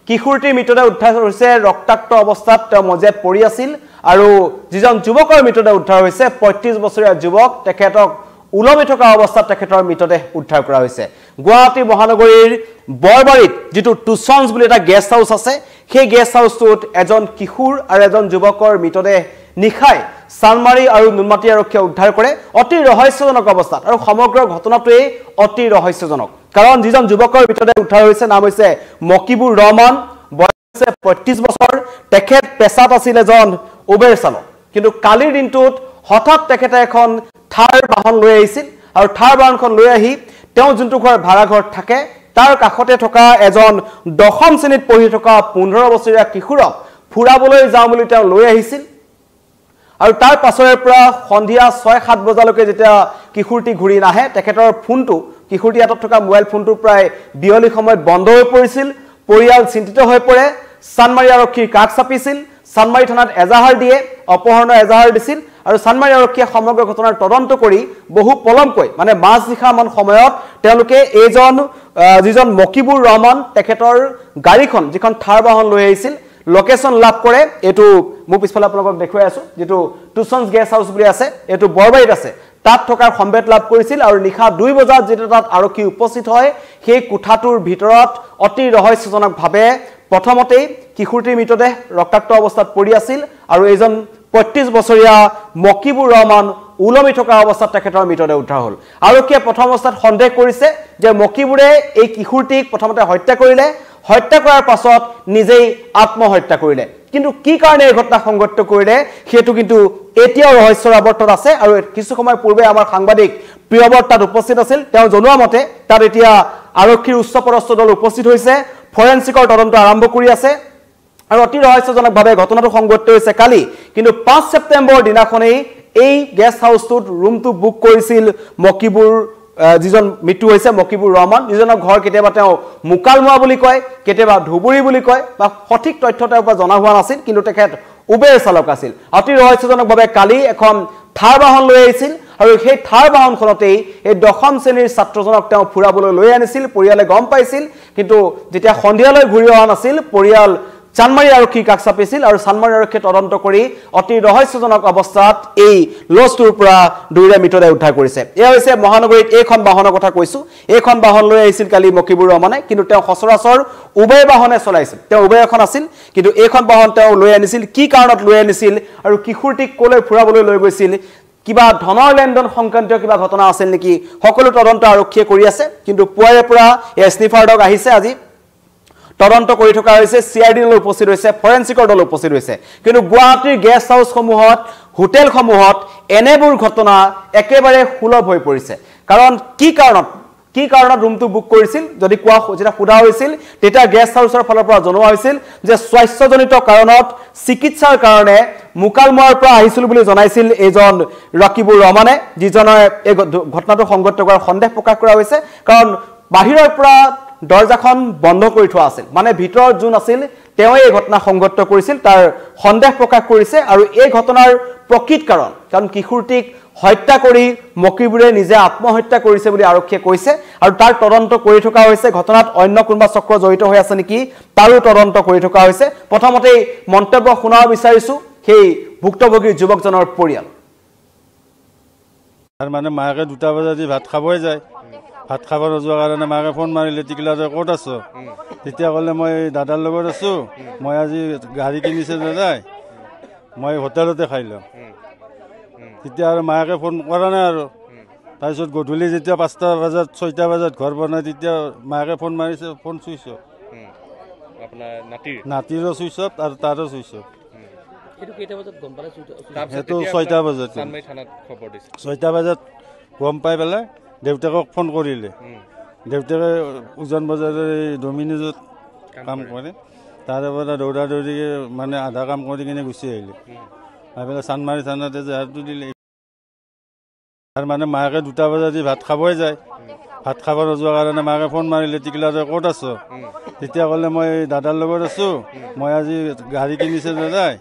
কিশোৰটিৰ মৃতদেহ উদ্ধাৰ হৈছে ৰক্তাক্ত অৱস্থাত তেওঁ মজিয়াত পৰি আছিল আৰু যিজন যুৱকৰ মৃতদেহ উদ্ধাৰ হৈছে ৩৫ বছৰীয়া যুৱক তেখেতক উলমি থকা অৱস্থাত তেখেতৰ মৃতদেহ উদ্ধাৰ কৰা হৈছে গুৱাহাটী মহানগৰীৰ বৰবাৰীত যেটো টুছন্স বুলি এটা গেষ্ট হাউস আছে সেই গেষ্ট হাউসটোত এজন কিশোৰ আৰু এজন যুৱকৰ মৃতদেহ নিখাই সানমাৰী আৰু নুনমাটি আৰক্ষীয়ে উদ্ধাৰ কৰে অতি ৰহস্যজনক অৱস্থাত আৰু সমগ্ৰ ঘটনাটোৱে অতি ৰহস্যজনক কাৰণ যিজন যুৱকৰ মৃতদেহ উদ্ধাৰ হৈছে নাম হৈছে মকিবুৰ ৰহমান বয়স ৩৫ বছৰ তেখেত পেছাত আছিল এজন উবেৰ চালক কিন্তু কালিৰ দিনটোত হঠাৎ তেখেতে এখন থাৰ বাহন লৈ আহিছিল আৰু থাৰ বাহনখন লৈ আহি তেওঁ যোনটো ঘৰ ভাড়া ঘৰত থাকে তাৰ কাষতে থকা এজন দশম শ্ৰেণীত পঢ়ি থকা ১৫ বছৰীয়া কিশোৰক ফুৰাবলৈ যাওঁ বুলি তেওঁ লৈ আহিছিল আৰু তাৰ পাছৰে পৰা সন্ধিয়া ৬-৭ বজালৈকে যেতিয়া কিশোৰটি ঘূৰি নাহে তেখেতৰ ফোনটো কিশোৰটি হাতত থকা মোবাইল ফোনটো প্ৰায় বিয়লি সময়ত বন্ধ হৈ পৰিছিল পৰিয়াল চিন্তিত হৈ পৰে সানমাৰী আৰক্ষীৰ কাষ চাপিছিল সানমাৰী থানাত এজাহাৰ দিয়ে অপহৰণৰ এজাহাৰ দিছিল আৰু সানমাৰী আৰক্ষীয়ে সমগ্ৰ ঘটনাৰ তদন্ত কৰি বহু পলমকৈ মানে মাঝনিশা মান সময়ত তেওঁলোকে এইজন যিজন মকিবুৰ ৰহমান তেখেতৰ গাড়ীখন যিখন থাৰ বাহন লৈ আহিছিল লোকেশন লাভ কৰে এটো মু পিছফালে আপোনালোকক দেখুৱাই আছো যেটো টুছন্স গেষ্ট হাউস বুলি আছে এটো বৰবাৰীত আছে তাত থকাৰ সম্বেত লাভ কৰিছিল আৰু নিশা 2 বজাত যেটা তাত আৰক্ষী উপস্থিত হয় সেই কোঠাটোৰ ভিতৰত অতি ৰহস্যজনকভাৱে প্ৰথমতেই কিশোৰটিৰ মৃতদেহ ৰক্তাক্ত অৱস্থাত পৰি আছিল আৰু এজন ৩৫ বছৰীয়া মকিবুৰ ৰহমান উলমি থকা অৱস্থাত তেখেতৰ মৃতদেহ উদ্ধাৰ হ'ল আৰক্ষীয়ে প্ৰথম অৱস্থাত সন্দেহ কৰিছে যে মকিবুৰে এই কিশোৰটিক প্ৰথমতে হত্যা কৰিলে হত্যা কৰাৰ পাছত নিজেই আত্মহত্যা কৰিলে কিন্তু কি কাৰণে এই ঘটনা সংঘটিত কৰিলে হেতু কিন্তু এতিয়াও ৰহস্যৰ আৱৰ্তত আছে আৰু কিছু সময় পূৰ্বে আমাৰ সাংবাদিক প্ৰিয়বৰ্ত তাত উপস্থিত আছিল তেওঁ জনোৱা মতে তাত এতিয়া আৰক্ষীৰ উচ্চপদস্থ দল উপস্থিত হৈছে ফৰেনচিকৰ তদন্ত আৰম্ভ কৰি আছে আৰু অতি ৰহস্যজনকভাৱে ঘটনাটো সংঘটিত হৈছে কালি কিন্তু ৫ ছেপ্টেম্বৰ দিনাখনেই এই গেষ্ট হাউসটোত ৰুমটো বুক কৰিছিল মকিবুৰ যিজন মৃত্যু হৈছে মকিবুৰ ৰহমান যিজনৰ ঘৰ কেতিয়াবা তেওঁ মুকালমুৱা বুলি কয় কেতিয়াবা ধুবুৰী বুলি কয় বা সঠিক তথ্য তেওঁৰ পৰা জনা হোৱা নাছিল কিন্তু তেখেত উবেৰ চালক আছিল অতি ৰহস্যজনকভাৱে কালি এখন থাৰ বাহন লৈ আহিছিল আৰু সেই থাৰ বাহনখনতেই এই দশম শ্ৰেণীৰ ছাত্ৰজনক তেওঁ ফুৰাবলৈ লৈ আনিছিল পৰিয়ালে গম পাইছিল কিন্তু যেতিয়া সন্ধিয়ালৈ ঘূৰি অহা নাছিল পৰিয়াল চানমাৰী আৰক্ষীৰ কাষ চাপিছিল আৰু চানমাৰী আৰক্ষীয়ে তদন্ত কৰি অতি ৰহস্যজনক অৱস্থাত এই লজটোৰ পৰা দুইৰে মৃতদেহ উদ্ধাৰ কৰিছে এয়া হৈছে মহানগৰীত এইখন বাহনৰ কথা কৈছো এইখন বাহন লৈ আহিছিল কালি মকিবুৰ ৰহমানে কিন্তু তেওঁ সচৰাচৰ উবেৰ বাহনে চলাইছিল তেওঁ উবেৰ এখন আছিল কিন্তু এইখন বাহন তেওঁ লৈ আনিছিল কি কাৰণত লৈ আনিছিল আৰু কিশোৰটিক কলৈ ফুৰাবলৈ লৈ গৈছিল কিবা ধনৰ লেনদেন সংক্ৰান্তীয় কিবা ঘটনা আছিল নেকি সকলো তদন্ত আৰক্ষীয়ে কৰি আছে কিন্তু পুৱাৰে পৰা এই স্নিফাৰ ডগ আহিছে আজি তদন্ত কৰি থকা হৈছে সিআইডি দল উপস্থিত হৈছে ফৰেনচিকৰ দল উপস্থিত হৈছে কিন্তু গুৱাহাটীৰ গেষ্ট হাউস সমূহত হোটেল সমূহত এনেবোৰ ঘটনা একেবাৰে সুলভ হৈ পৰিছে কাৰণ কি কাৰণত ৰুমটো বুক কৰিছিল যদি কোৱা যেটা খুদা হৈছিল তেতিয়া গেষ্ট হাউসৰ ফালৰ পৰা জনোৱা হৈছিল যে স্বাস্থ্যজনিত কাৰণত চিকিৎসাৰ কাৰণে মুকালমুৱাৰ পৰা আহিছিল বুলি জনাইছিল এজন ৰকিবুৰ ৰহমানে যিজনৰ এই ঘটনাটো সংঘটিত কৰাৰ সন্দেহ প্ৰকাশ কৰা হৈছে কাৰণ বাহিৰৰ পৰা দৰজাখন বন্ধ কৰি থোৱা আছিল মানে ভিতৰত যোন আছিল তেওঁ এই ঘটনা সংঘটিত কৰিছিল তাৰ সন্দেহ প্ৰকাশ কৰিছে আৰু এই ঘটনাৰ প্ৰকৃত কাৰণ কিশোৰটিক হত্যা কৰি মকিবুৰে নিজে আত্মহত্যা কৰিছে বুলি আৰক্ষীয়ে কৈছে আৰু তাৰ তদন্ত কৰি থকা হৈছে ঘটনাত অন্য কোনবা চক্ৰ জড়িত হৈ আছে নেকি তাৰো তদন্ত কৰি থকা হৈছে প্ৰথমতে মন্তব্য শুনা বিচাৰিছো সেই ভুক্তভোগীৰ যুৱকজনৰ পৰিয়াল আৰু মানে মাকে 2টা বজাত ভাত খাবই যায় ভাত খাব নোযোৱাৰ কাৰণে মাকে ফোন মাৰিলে টিকলা ক'ত আছো তেতিয়া ক'লে মই দাদাৰ লগত আছো মই আজি গাড়ী কিনিছে দাদাই মই হোটেলতে খাই লম তেতিয়া আৰু মাকে ফোন কৰা নাই আৰু তাৰপিছত গধূলি যেতিয়া 5টা বজাত 6টা বজাত ঘৰ বনাই তেতিয়া মাকে ফোন মাৰিছে ফোন চুইছ আপোনাৰ নাতিৰো চুইছ আৰু তাৰো চুইছ এটো কেইটা বজাত গম পালে এটো 6টা বজাত চানমাৰী থানাত খবৰ দিছে 6টা বজাত গম পাই পেলাই দেউতাকক ফোন কৰিলে দেউতাকে উজান বজাৰৰ ডমিনিজত কাম কৰে তাৰে পৰা দৌৰা দৌৰি মানে আধা কাম কৰি কিনে গুচি আহিলে আইবেলা চানমাৰী থানাতে জাহাৰটো দিলে আৰু মানে মাকে 2টা বজাত ভাত খাবই যায় ভাত খাব নোযোৱাৰ কাৰণে মাকে ফোন মাৰিলে টিকলা ক'ত আছো তেতিয়া ক'লে মই দাদাৰ লগত আছো মই আজি গাড়ী কিনিছে দাদাই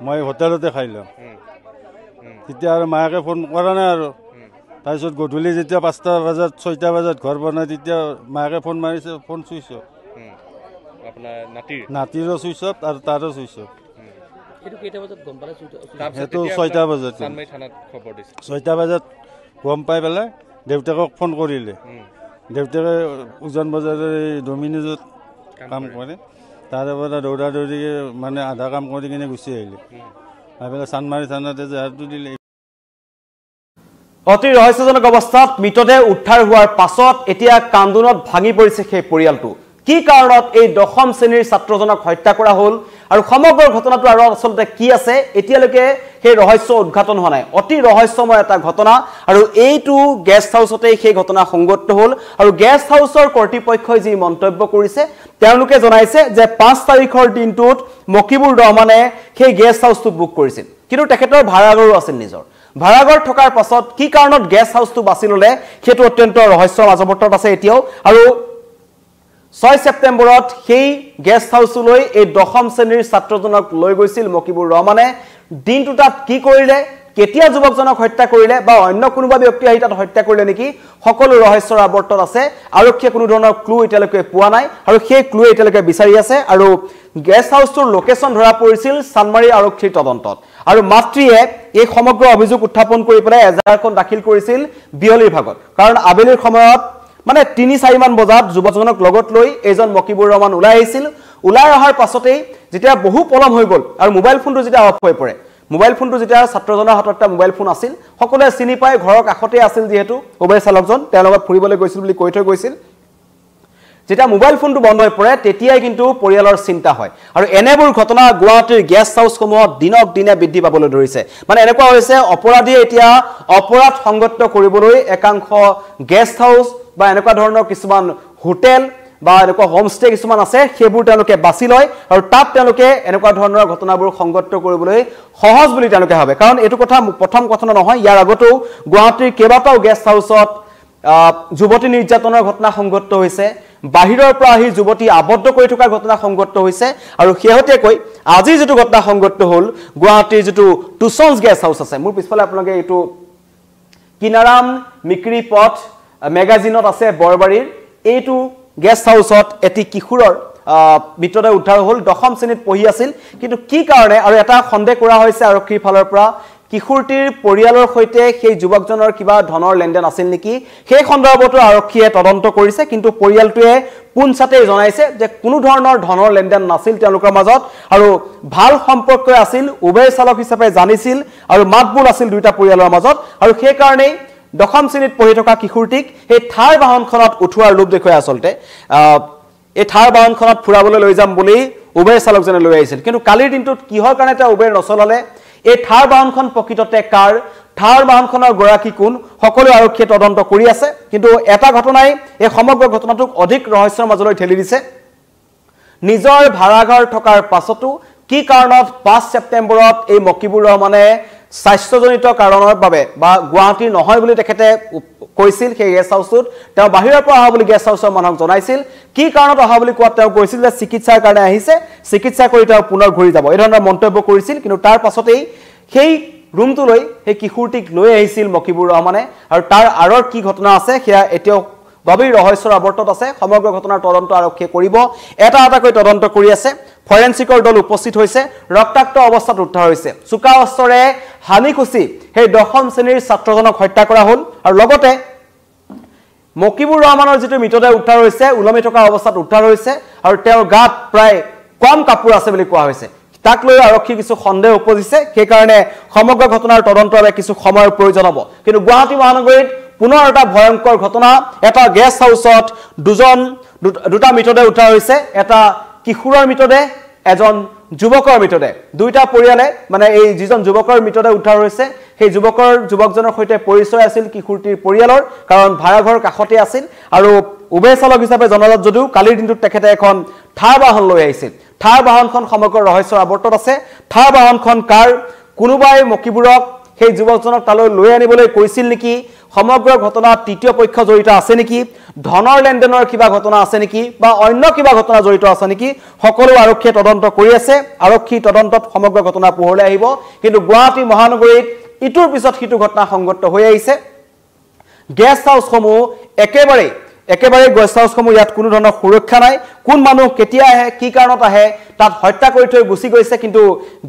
মই হোটেলতে খাই লম তেতিয়া আৰু মাকে ফোন কৰা নাই আৰু তাৰপিছত গধূলি যেতিয়া 5টা বজাত 6টা বজাত ঘৰ বনাই তেতিয়া মাকে ফোন মাৰিছে ফোন চুইছ আপোনাৰ নাতিৰো চুইচ অফ আৰু তাৰো চুইচ অফ এইটো কেইটা বজাত গম পালে সেইটো 6টা বজাত চানমাৰি থানাত খবৰ দিছে 6টা বজাত গম পাই পেলাই দেউতাকক ফোন কৰিলে দেউতাকে উজান বজাৰৰ ডমিনিজত কাম কৰে তাৰে পৰা দৌৰা দৌৰি মানে আধা কাম কৰি কিনে গুচি আহিলে আহি চানমাৰি থানাতে জেহাৰটো দিলে অতি ৰহস্যজনক অৱস্থাত মৃতদেহ উদ্ধাৰ হোৱাৰ পাছত এতিয়া কান্দোনত ভাঙি পৰিছে সেই পৰিয়ালটো কি কাৰণত এই 10ম শ্ৰেণীৰ ছাত্ৰজনক হত্যা কৰা হ'ল আৰু সমগ্ৰ ঘটনাটো আৰু আসলতে কি আছে এতিয়ালৈকে সেই ৰহস্য উদ্ঘাটন হোৱা নাই অতি ৰহস্যময় এটা ঘটনা আৰু এইটো গেষ্ট হাউচতে সেই ঘটনা সংঘটিত হ'ল আৰু গেষ্ট হাউচৰ কৰ্তৃপক্ষই যি মন্তব্য কৰিছে তেওঁলোকে জনাইছে যে 5 তাৰিখৰ দিনটোত মকিবুৰ ৰহমানে সেই গেষ্ট হাউচটো বুক কৰিছিল কিন্তু তেখেতৰ ভাড়াঘৰো আছিল নিজৰ ভাড়াঘৰ থকাৰ পাছত কি কাৰণত গেষ্ট হাউচটো বাছি ললে সেইটো অত্যন্ত ৰহস্যৰ মাজবৰ্তত আছে এতিয়াও আৰু 6 সেপ্টেম্বৰত সেই গেষ্ট হাউচলৈ এই 10ম শ্ৰেণীৰ ছাত্ৰজনক লৈ গৈছিল মকিবুৰ ৰহমানে দিনটো তাত কি কৰিলে কেতিয়া যুৱকজনক হত্যা কৰিলে বা অন্য কোনোবা ব্যক্তি আহি তাত হত্যা কৰিলে নেকি সকলো ৰহস্যৰ আৱৰ্তত আছে আৰক্ষীয়ে কোনো ধৰণৰ ক্লু এতিয়ালৈকে পোৱা নাই আৰু সেই ক্লু এতিয়ালৈকে বিচাৰি আছে আৰু গেষ্ট হাউচটোৰ লোকেশ্যন ধৰা পৰিছিল চানমাৰী আৰক্ষীৰ তদন্তত আৰু মাতৃয়ে এই সমগ্ৰ অভিযোগ উত্থাপন কৰি পেলাই এজাহাৰখন দাখিল কৰিছিল বিয়লিৰ ভাগত কাৰণ আবেলিৰ সময়ত মানে 3-4 মান বজাত যুৱকজনক লগত লৈ এজন মকিবুৰ ৰহমান ওলাই আহিছিল ওলাই অহাৰ পাছতেই যেতিয়া বহু পলম হৈ গ'ল আৰু মোবাইল ফোনটো যেতিয়া অফ হৈ পৰে মোবাইল ফোনটো যেতিয়া ছাত্ৰজনৰ হাতত এটা মোবাইল ফোন আছিল সকলোৱে চিনি পায় ঘৰৰ কাষতে আছিল যেহেতু উবেৰ চালকজন তেওঁৰ লগত ফুৰিবলৈ গৈছিল বুলি কৈ থৈ গৈছিল যেতিয়া মোবাইল ফোনটো বন্ধ হৈ পৰে তেতিয়াই কিন্তু পৰিয়ালৰ চিন্তা হয় আৰু এনেবোৰ ঘটনা গুৱাহাটীৰ গেষ্ট হাউচসমূহত দিনক দিনে বৃদ্ধি পাবলৈ ধৰিছে মানে এনেকুৱা হৈছে অপৰাধীয়ে এতিয়া অপৰাধ সংগঠিত কৰিবলৈ একাংশ গেষ্ট হাউচ বা এনেকুৱা ধৰণৰ কিছুমান হোটেল বা এনেকুৱা হোমষ্টে কিছুমান আছে সেইবোৰ তেওঁলোকে বাছি লয় আৰু তাত তেওঁলোকে এনেকুৱা ধৰণৰ ঘটনাবোৰ সংগঠিত কৰিবলৈ সহজ বুলি তেওঁলোকে ভাবে কাৰণ এইটো কথা প্ৰথম কথা নহয় ইয়াৰ আগতেও গুৱাহাটীৰ কেইবাটাও গেষ্ট হাউচত যুৱতী নিৰ্যাতনৰ ঘটনা সংগঠিত হৈছে বাহিৰৰ পৰা আহি যুৱতী আবদ্ধ কৰি থকাৰ ঘটনা সংগঠিত হৈছে আৰু শেহতীয়াকৈ আজি যেটো ঘটনা সংগঠিত হ'ল গুৱাহাটীৰ যেটো টুচন্স গেষ্ট হাউচ আছে মোৰ পিছফালে আপোনালোকে এইটো কিনাৰাম মিক্ৰি পথ মেগাজিনত আছে বৰবাৰীৰ এইটো গেষ্ট হাউচত এটি কিশোৰৰ মৃতদেহ উদ্ধাৰ হ'ল 10ম শ্ৰেণীত পঢ়ি আছিল কিন্তু কি কাৰণে আৰু এটা সন্দেহ কৰা হৈছে আৰক্ষীৰ ফালৰ পৰা কিশোৰটিৰ পৰিয়ালৰ সৈতে সেই যুৱকজনৰ কিবা ধনৰ লেনদেন আছিল নেকি সেই সন্দৰ্ভতো আৰক্ষীয়ে তদন্ত কৰিছে কিন্তু পৰিয়ালটোৱে পুনচাতে জনাইছে যে কোনো ধৰণৰ ধনৰ লেনদেন নাছিল তেওঁলোকৰ মাজত আৰু ভাল সম্পৰ্ক আছিল উবেৰ চালক হিচাপে জানিছিল আৰু মাতবোল আছিল দুইটা পৰিয়ালৰ মাজত আৰু সেই কাৰণেই 10ম শ্ৰেণীত পঢ়ি থকা কিশোৰটিক এই থাৰ বাহনখনত উঠোৱাৰ লোভ দেখুৱাই আচলতে এই থাৰ বাহনখনত ফুৰাবলৈ লৈ যাম বুলি উবেৰ চালকজনে লৈ আহিছিল কিন্তু কালিৰ দিনটোত কিহৰ কাৰণে তেওঁ উবেৰ নচলালে এই থাৰ বাহনখন প্ৰকৃততে কাৰ থাৰ বাহনখনৰ গৰাকী কোন সকলো আৰক্ষীয়ে তদন্ত কৰি আছে কিন্তু এটা ঘটনাই এই সমগ্ৰ ঘটনাটোক অধিক ৰহস্যৰ মাজলৈ ঠেলি দিছে নিজৰ ভাড়াঘৰ থকাৰ পাছতো কি কাৰণত 5 সেপ্টেম্বৰত এই মকিবুৰ ৰহমানে স্বাস্থ্যজনিত কাৰণৰ বাবে বা গুৱাহাটী নহয় বুলি তেখেতে কৈছিল সেই গেষ্ট হাউচত তেওঁ বাহিৰৰ পৰা অহা বুলি গেষ্ট হাউচৰ মানুহক জনাইছিল কি কাৰণত অহা বুলি কোৱা তেওঁ কৈছিল যে চিকিৎসাৰ কাৰণে আহিছে চিকিৎসা কৰি তেওঁ পুনৰ ঘূৰি যাব এই ধৰণৰ মন্তব্য কৰিছিল কিন্তু তাৰ পাছতেই সেই ৰুমটোলৈ সেই কিশোৰটিক লৈ আহিছিল মকিবুৰ ৰহমানে আৰু তাৰ আৰৰ কি ঘটনা আছে সেয়া এতিয়াও গভীৰ ৰহস্যৰ আৱৰ্তত আছে সমগ্ৰ ঘটনাৰ তদন্ত আৰক্ষীয়ে কৰিব এটা এটাকৈ তদন্ত কৰি আছে ফৰেনচিকৰ দল উপস্থিত হৈছে ৰক্তাক্ত অৱস্থাত উদ্ধাৰ হৈছে চুকা অস্ত্ৰৰে হানি খুচি সেই 10ম শ্ৰেণীৰ ছাত্ৰজনক হত্যা কৰা হ'ল আৰু লগতে মকিবুৰ ৰহমানৰ যেটো মৃতদেহ উদ্ধাৰ হৈছে উলমি থকা অৱস্থাত উদ্ধাৰ হৈছে আৰু তেওঁৰ গাত প্ৰায় কম কাপোৰ আছে বুলি কোৱা হৈছে তাক লৈ আৰক্ষী কিছু সন্দেহ উপজিছে সেই কাৰণে সমগ্ৰ ঘটনাৰ তদন্তৰ বাবে কিছু সময়ৰ প্ৰয়োজন হ'ব কিন্তু গুৱাহাটী মহানগৰীত পুনৰ এটা ভয়ংকৰ ঘটনা এটা গেষ্ট হাউচত দুটা মৃতদেহ উদ্ধাৰ হৈছে এটা কিশোৰৰ মৃতদেহ এজন যুৱকৰ মৃতদেহ দুইটা পৰিয়ালে মানে এই যিজন যুৱকৰ মৃতদেহ উদ্ধাৰ হৈছে সেই যুৱকজনৰ সৈতে পৰিচয় আছিল কিশোৰটিৰ পৰিয়ালৰ কাৰণ ভাড়াঘৰ কাষতে আছিল আৰু উবেৰ চালক হিচাপে জনাজাত যদিও কালিৰ দিনটোত তেখেতে এখন থাৰ বাহন লৈ আহিছিল থাৰ বাহনখন সমগ্ৰ ৰহস্যৰ আৱৰ্তত আছে থাৰ বাহনখন কাৰ কোনোবাই মকিবুৰক সেই যুৱকজনক তালৈ লৈ আনিবলৈ কৈছিল নেকি সমগ্ৰ ঘটনাত তৃতীয় পক্ষ জড়িত আছে নেকি ধনৰ লেনদেনৰ কিবা ঘটনা আছে নেকি বা অন্য কিবা ঘটনা জড়িত আছে নেকি সকলো আৰক্ষীয়ে তদন্ত কৰি আছে আৰক্ষী তদন্তত সমগ্ৰ ঘটনা পোহৰলৈ আহিব কিন্তু গুৱাহাটী মহানগৰীত ইটোৰ পিছত সিটো ঘটনা সংঘটিত হৈ আহিছে গেষ্ট হাউচসমূহ একেবাৰে একেবাৰে গেষ্ট হাউচসমূহ ইয়াত কোনো ধৰণৰ সুৰক্ষা নাই কোন মানুহ কেতিয়া আহে কি কাৰণত আহে তাত হত্যা কৰি থৈ গুচি গৈছে কিন্তু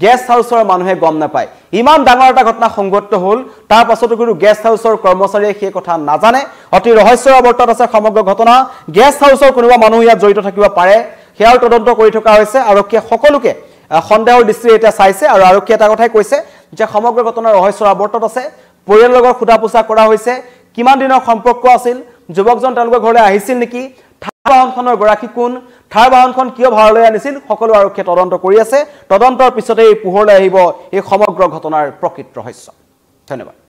গেষ্ট হাউচৰ মানুহে গম নাপায় ইমান ডাঙৰ এটা ঘটনা সংঘটিত হ'ল তাৰ পাছতো কোনো গেষ্ট হাউচৰ কৰ্মচাৰীয়ে সেই কথা নাজানে অতি ৰহস্যৰ অৱৰ্তত আছে সমগ্ৰ ঘটনা গেষ্ট হাউচৰ কোনোবা মানুহ ইয়াত জড়িত থাকিব পাৰে সেয়াও তদন্ত কৰি থকা হৈছে আৰক্ষীয়ে সকলোকে সন্দেহৰ দৃষ্টিৰে এটা চাইছে আৰু আৰক্ষীয়ে এটা কথাই কৈছে যে সমগ্ৰ ঘটনাৰ ৰহস্যৰ আৱৰ্তত আছে পৰিয়ালৰ লগত খুদাপোছা কৰা হৈছে কিমান দিনৰ সম্পৰ্ক আছিল যুৱকজন তেওঁলোকৰ ঘৰলৈ আহিছিল নেকি থাৰ বাহনখনৰ গৰাকী কোন থাৰ বাহনখন কিয় ভাৰলৈ আনিছিল সকলো আৰক্ষীয়ে তদন্ত কৰি আছে তদন্তৰ পিছতে এই পোহৰলৈ আহিব এই সমগ্ৰ ঘটনাৰ প্ৰকৃত ৰহস্য ধন্যবাদ